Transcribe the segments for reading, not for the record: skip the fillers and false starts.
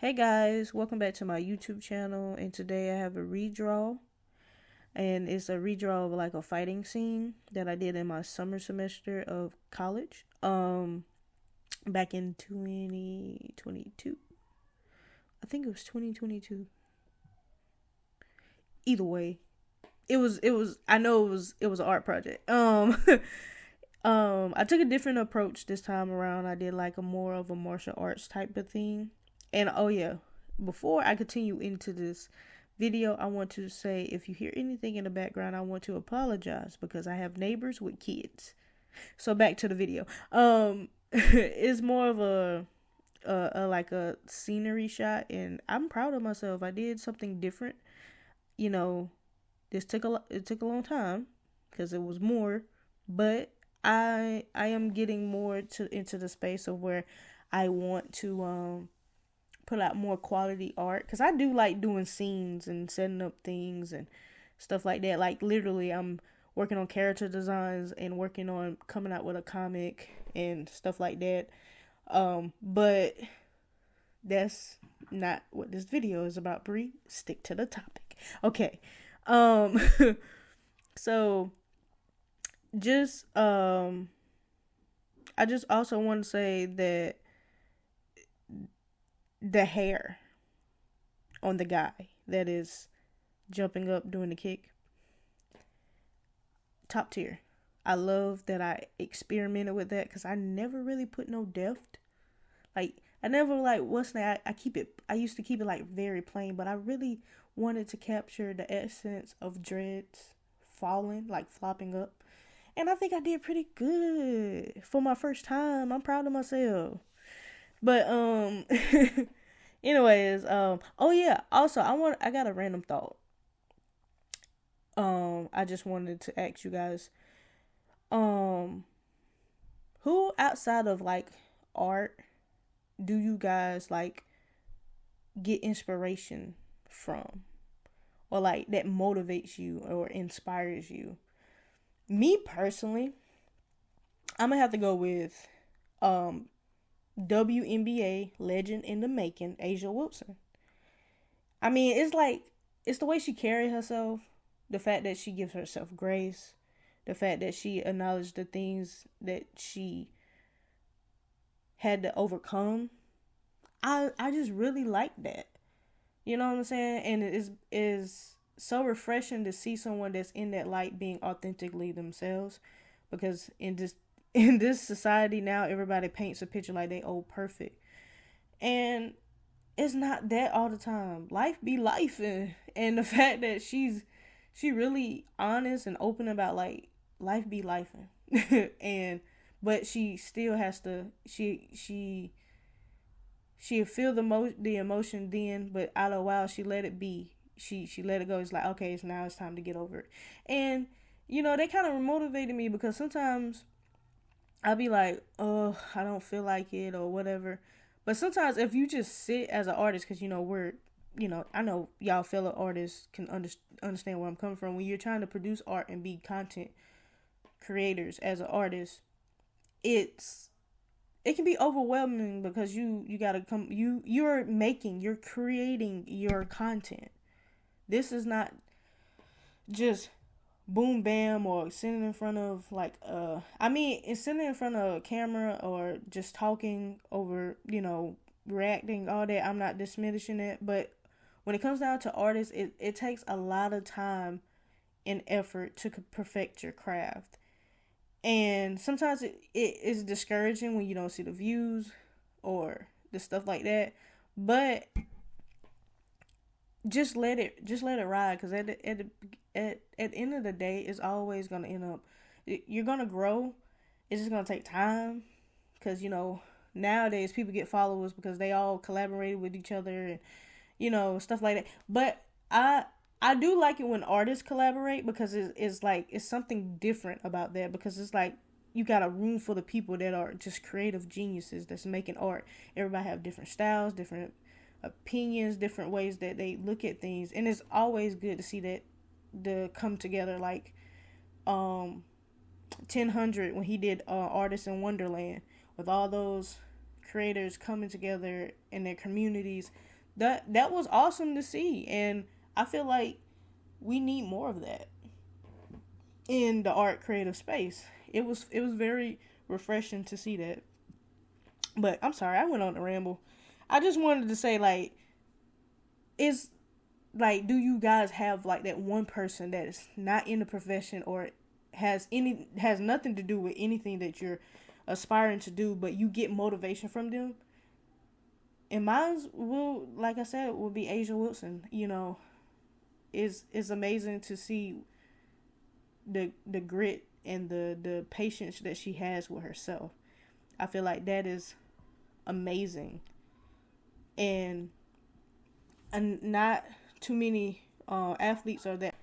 Hey guys, welcome back to my YouTube channel. And today I have a redraw, and it's a redraw of like a fighting scene that I did in my summer semester of college. Back in 2022. I think it was 2022. Either way, it was I know it was an art project. I took a different approach this time around. I did like a more of a martial arts type of thing. And oh yeah, before I continue into this video, I want to say if you hear anything in the background, I want to apologize because I have neighbors with kids. So back to the video. It's more of a like a scenery shot, and I'm proud of myself. I did something different. You know, it took a long time because it was more, but I am getting more to into the space of where I want to put out more quality art because I do like doing scenes and setting up things and stuff like that. Like literally, I'm working on character designs and working on coming out with a comic and stuff like that. But that's not what this video is about. Bree, stick to the topic. Okay. Um, so just I just also want to say that the hair on the guy that is jumping up doing the kick, top tier. I love that I experimented with that because I never really put no depth. Like I never like what's that? I keep it. I used to keep it like very plain, but I really wanted to capture the essence of dreads falling, like flopping up, and I think I did pretty good for my first time. I'm proud of myself. But anyways, oh yeah. Also, I got a random thought. I just wanted to ask you guys, um, who outside of like art do you guys like get inspiration from, or like that motivates you or inspires you? Me personally, I'm gonna have to go with um WNBA legend in the making, Asia Wilson. I mean, it's like it's the way she carried herself, the fact that she gives herself grace, the fact that she acknowledged the things that she had to overcome. I just really like that. You know what I'm saying? And it is so refreshing to see someone that's in that light being authentically themselves, because in this society now everybody paints a picture like they old perfect. And it's not that all the time. Life be life, and the fact that she really honest and open about like life be life, and but she still has to she feel the emotion then, but out of a while she let it be. She let it go. It's like okay, it's time to get over it, and they kind of motivated me because sometimes I'll be like, oh, I don't feel like it or whatever. But sometimes if you just sit as an artist, because I know y'all fellow artists can understand where I'm coming from. When you're trying to produce art and be content creators as an artist, it's it can be overwhelming because you gotta come you're creating your content. This is not just boom bam or sitting in front of like it's sitting in front of a camera or just talking over, reacting, all that. I'm not diminishing it, but when it comes down to artists, it takes a lot of time and effort to perfect your craft. And sometimes it is discouraging when you don't see the views or the stuff like that. But just let it ride, because at the end of the day, it's always gonna end up, you're gonna grow. It's just gonna take time, because nowadays people get followers because they all collaborated with each other, and stuff like that. But I do like it when artists collaborate, because it's like it's something different about that, because it's like you got a room full of people that are just creative geniuses that's making art. Everybody have different styles, different opinions, different ways that they look at things, and it's always good to see that the come together. Like 1000 when he did Artists in Wonderland, with all those creators coming together in their communities that was awesome to see, and I feel like we need more of that in the art creative space. It was very refreshing to see that. But I'm sorry, I went on a ramble. I just wanted to say, like, is like, do you guys have like that one person that is not in the profession or has nothing to do with anything that you're aspiring to do, but you get motivation from them? And mine will, like I said, will be Asia Wilson. You know, is amazing to see the grit and the patience that she has with herself. I feel like that is amazing, and not too many athletes are that.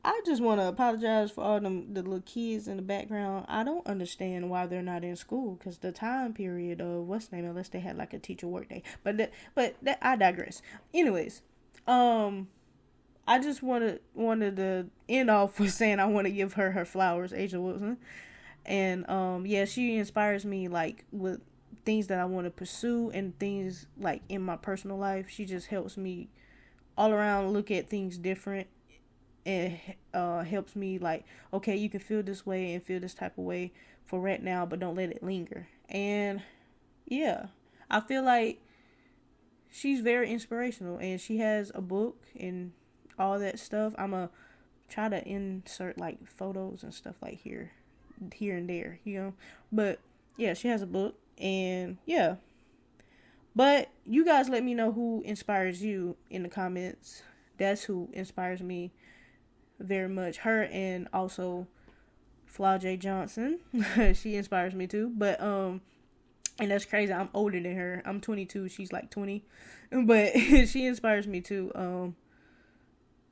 I just want to apologize for all the little kids in the background. I don't understand why they're not in school, because the time period of what's the name, unless they had like a teacher work day. But I digress. Anyways, I just wanted to end off with saying I want to give her flowers, Asia Wilson, and yeah, she inspires me like with things that I want to pursue and things like in my personal life. She just helps me all around look at things different. It helps me like, okay, you can feel this way and feel this type of way for right now, but don't let it linger. And yeah, I feel like she's very inspirational, and she has a book and all that stuff. I'm gonna try to insert like photos and stuff like here and there, you know. But yeah, she has a book, and yeah. But you guys let me know who inspires you in the comments. That's who inspires me very much. Her, and also Flau'jae Johnson. She inspires me too. But and that's crazy. I'm older than her. I'm 22. She's like 20. But she inspires me too.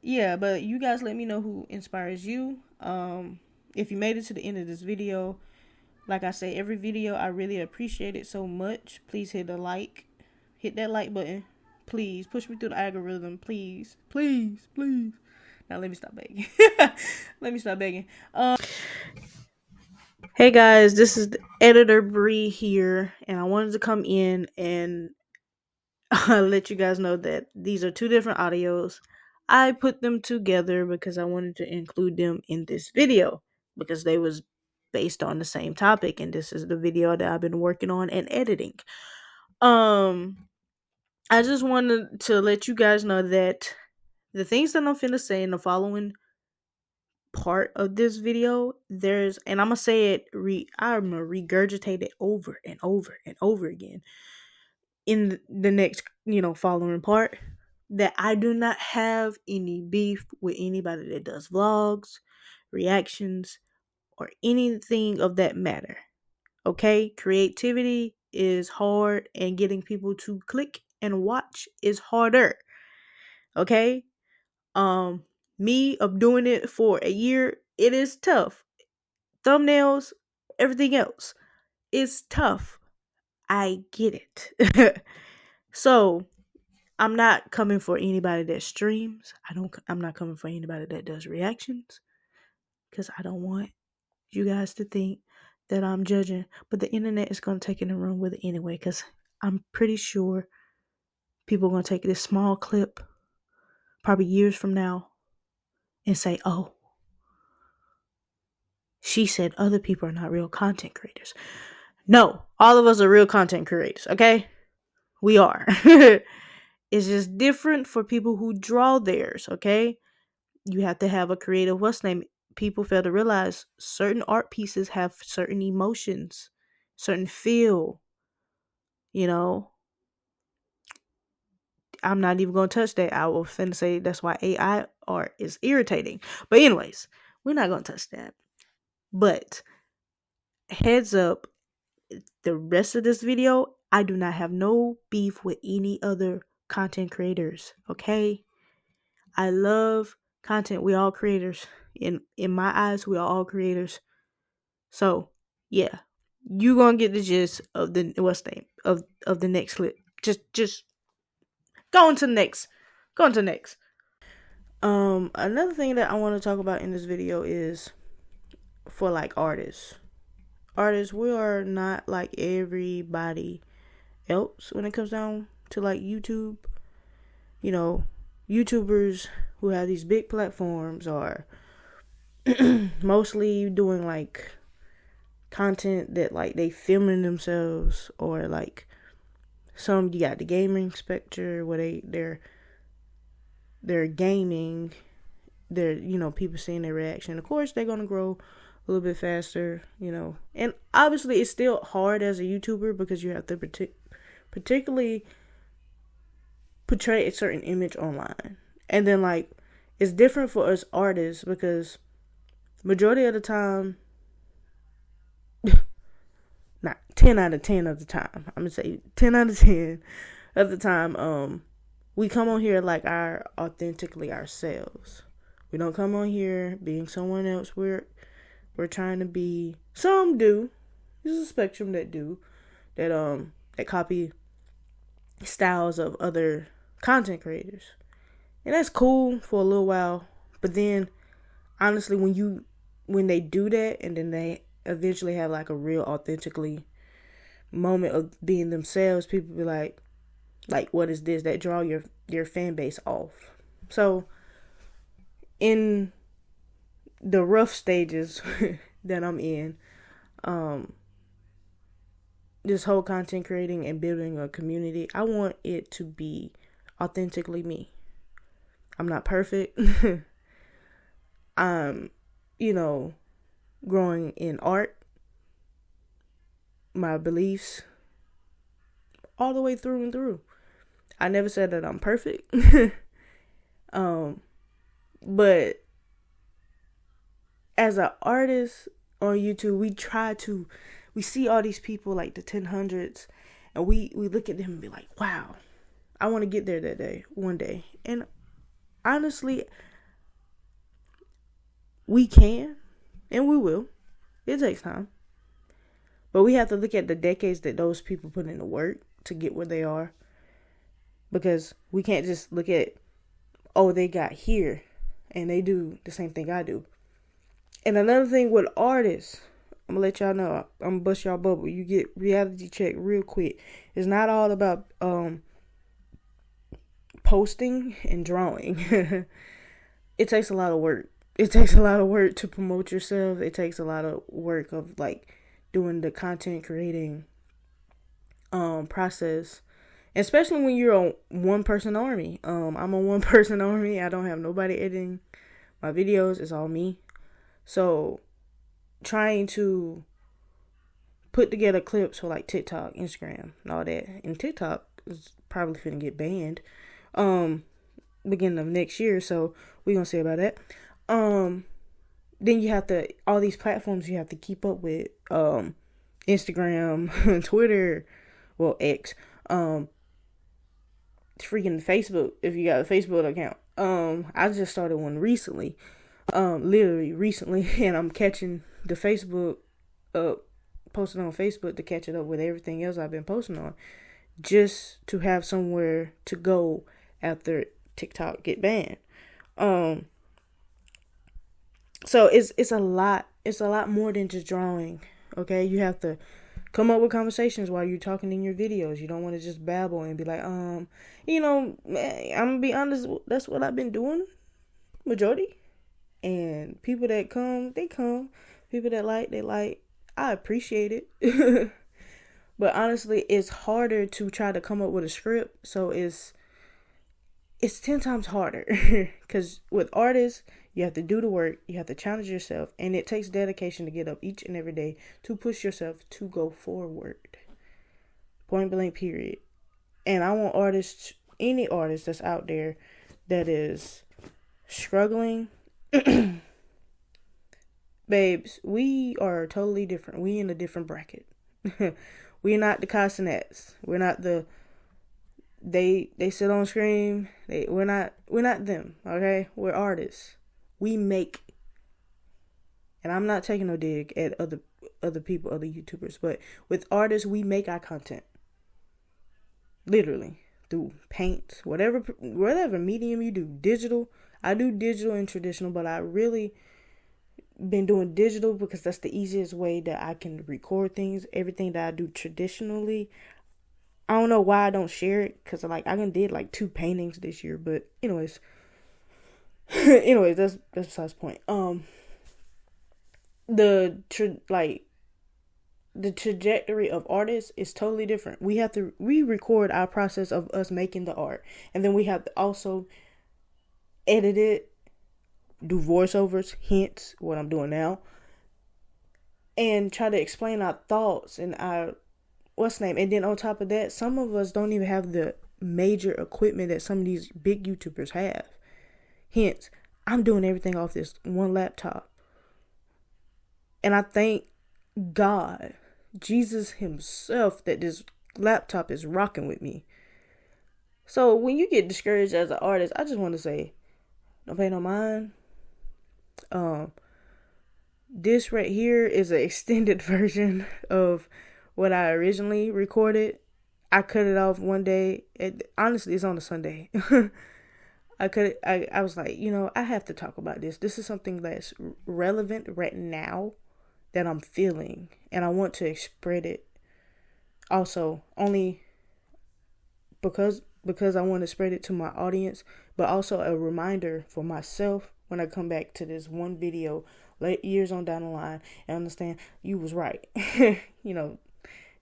Yeah, but you guys let me know who inspires you. If you made it to the end of this video, like I say, every video, I really appreciate it so much. Please hit a like. Hit that like button. Please. Push me through the algorithm. Please. Please. Please. Now let me stop begging. Let me stop begging. Hey guys, this is the editor Bree here, and I wanted to come in and let you guys know that these are two different audios. I put them together because I wanted to include them in this video because they was based on the same topic, and this is the video that I've been working on and editing. I just wanted to let you guys know that the things that I'm finna say in the following part of this video, and I'm gonna say it, I'm gonna regurgitate it over and over and over again in the next, following part, that I do not have any beef with anybody that does vlogs, reactions, or anything of that matter. Okay? Creativity is hard, and getting people to click and watch is harder. Okay? Me of doing it for a year, it is tough. Thumbnails, everything else, it's tough. I get it. So I'm not coming for anybody that streams. I'm not coming for anybody that does reactions, because I don't want you guys to think that I'm judging. But the internet is going to take it and run with it anyway, because I'm pretty sure people are going to take this small clip probably years from now and say, oh, she said other people are not real content creators. No, all of us are real content creators, okay? We are. It's just different for people who draw theirs, okay? You have to have a creative people fail to realize certain art pieces have certain emotions, certain feel, you know. I'm not even going to touch that. I will finna say that's why AI art is irritating. But anyways, we're not going to touch that. But heads up, the rest of this video, I do not have no beef with any other content creators, okay? I love content. We all creators. In my eyes, we are all creators. So, yeah. You gonna get the gist of the of the next clip. Just go into the next. Go into the next. Another thing that I want to talk about in this video is for like artists. Artists, we are not like everybody else when it comes down to like YouTube. you know, YouTubers who have these big platforms are mostly doing like content that like they filming themselves, or like some, you got the gaming spectre where they're gaming, they're, you know, people seeing their reaction. Of course they're gonna grow a little bit faster, you know, and obviously it's still hard as a YouTuber because you have to particularly portray a certain image online. And then like it's different for us artists because majority of the time, not 10 out of 10 of the time, I'm gonna say 10 out of 10 of the time, we come on here like our authentically ourselves. We don't come on here being someone else. We're trying to be, some do, there's a spectrum that do, that copy styles of other content creators. And that's cool for a little while. But then honestly, when they do that and then they eventually have like a real authentically moment of being themselves, people be like what is this? That draw your fan base off. So in the rough stages that I'm in, this whole content creating and building a community, I want it to be authentically me. I'm not perfect. I'm, you know, growing in art, my beliefs, all the way through and through. I never said that I'm perfect. But as an artist on YouTube, we see all these people like the 1000s, and we look at them and be like, wow, I want to get there that day, one day. And honestly, we can, and we will. It takes time. But we have to look at the decades that those people put in the work to get where they are. Because we can't just look at, oh, they got here and they do the same thing I do. And another thing with artists, I'm going to let y'all know, I'm going to bust y'all bubble. You get reality check real quick. It's not all about posting and drawing. It takes a lot of work. It takes a lot of work to promote yourself. It takes a lot of work of like doing the content creating process, especially when you're a one-person army. I'm a one-person army. I don't have nobody editing my videos. It's all me. So trying to put together clips for like TikTok, Instagram, and all that. And TikTok is probably finna get banned beginning of next year. So we're gonna see about that. Then you have to, all these platforms you have to keep up with, Instagram, Twitter, well, X, freaking Facebook, if you got a Facebook account. I just started one recently, literally recently, and I'm catching the Facebook up, posting on Facebook to catch it up with everything else I've been posting on, just to have somewhere to go after TikTok get banned. So it's a lot more than just drawing. Okay, you have to come up with conversations while you're talking in your videos. You don't want to just babble and be like, you know, man, I'm gonna be honest, that's what I've been doing majority. And people that come, they come. People that like, they like. I appreciate it. But honestly, it's harder to try to come up with a script. So it's 10 times harder. Because with artists, you have to do the work. You have to challenge yourself. And it takes dedication to get up each and every day to push yourself to go forward. Point blank, period. And I want artists, any artist that's out there that is struggling, babes, we are totally different. We in a different bracket. We're not the Castanets. We're not the they sit on screen. We're not them. Okay, we're artists. We make, and I'm not taking no dig at other people, other YouTubers, but with artists, we make our content. Literally through paint, whatever medium you do, digital. I do digital and traditional, but I really been doing digital because that's the easiest way that I can record things. Everything that I do traditionally, I don't know why I don't share it, because like I did like 2 paintings this year, but anyways, that's besides the point. The the trajectory of artists is totally different. We have to re-record our process of us making the art, and then we have to also edit it, do voiceovers, hence what I'm doing now, and try to explain our thoughts and our and then on top of that, some of us don't even have the major equipment that some of these big YouTubers have. Hence, I'm doing everything off this one laptop. And I thank God, Jesus himself, that this laptop is rocking with me. So when you get discouraged as an artist, I just want to say, don't pay no mind. This right here is an extended version of what I originally recorded. I cut it off one day. Honestly, it's on a Sunday. I was like, I have to talk about this. This is something that's relevant right now that I'm feeling, and I want to spread it. Also, only because I want to spread it to my audience, but also a reminder for myself when I come back to this one video years on down the line and understand you was right.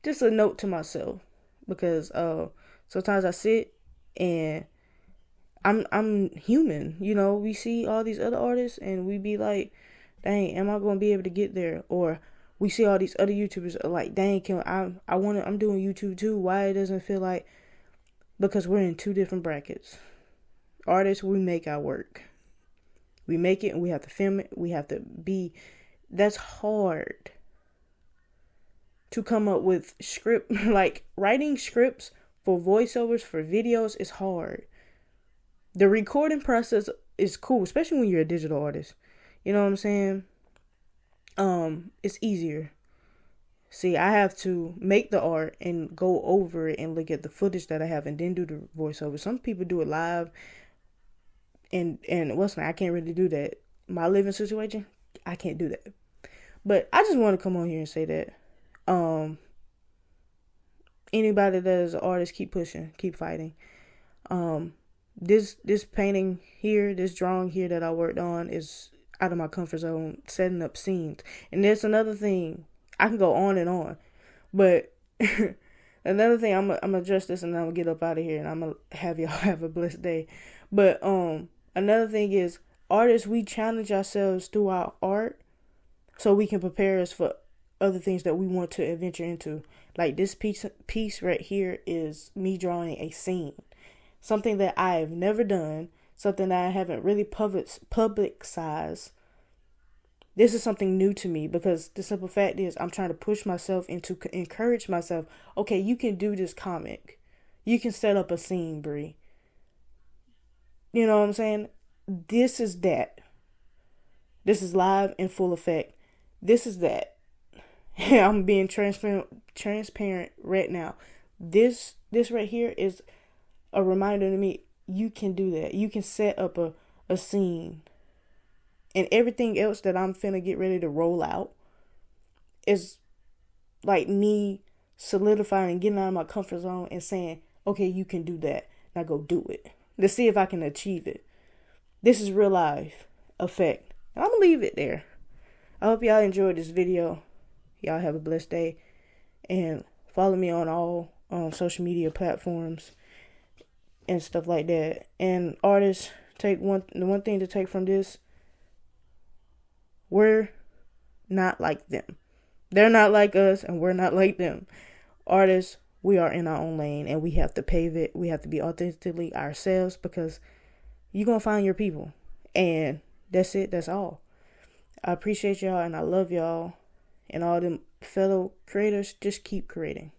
Just a note to myself, because sometimes I sit and I'm human. We see all these other artists and we be like, dang, am I going to be able to get there? Or we see all these other YouTubers like, dang, I'm doing YouTube too. Why it doesn't feel like, because we're in 2 different brackets. Artists, we make our work. We make it and we have to film it. We have to that's hard to come up with script. Like, writing scripts for voiceovers for videos is hard. The recording process is cool, especially when you're a digital artist. You know what I'm saying? It's easier. See, I have to make the art and go over it and look at the footage that I have and then do the voiceover. Some people do it live, and I can't really do that. My living situation, I can't do that. But I just want to come on here and say that anybody that is an artist, keep pushing, keep fighting. This painting here, this drawing here that I worked on is out of my comfort zone, setting up scenes. And there's another thing, I can go on and on, but another thing, I'm gonna address this and I'm gonna get up out of here and I'm gonna have y'all have a blessed day. But another thing is, artists, we challenge ourselves through our art so we can prepare us for other things that we want to adventure into. Like this piece right here is me drawing a scene. Something that I have never done, something that I haven't really publicized. This is something new to me, because the simple fact is I'm trying to push myself into encourage myself. Okay, you can do this comic. You can set up a scene, Bree. You know what I'm saying? This is that. This is live in full effect. This is that. I'm being transparent right now. This right here is a reminder to me, you can do that. You can set up a scene. And everything else that I'm finna get ready to roll out is like me solidifying and getting out of my comfort zone and saying, okay, you can do that. Now go do it. Let's see if I can achieve it. This is real life effect. And I'm gonna leave it there. I hope y'all enjoyed this video. Y'all have a blessed day. And follow me on all social media platforms and stuff like that. And artists, the one thing to take from this, we're not like them. They're not like us and we're not like them. Artists, we are in our own lane and we have to pave it. We have to be authentically ourselves, because you're going to find your people. And that's it. That's all. I appreciate y'all and I love y'all. And all them fellow creators, just keep creating.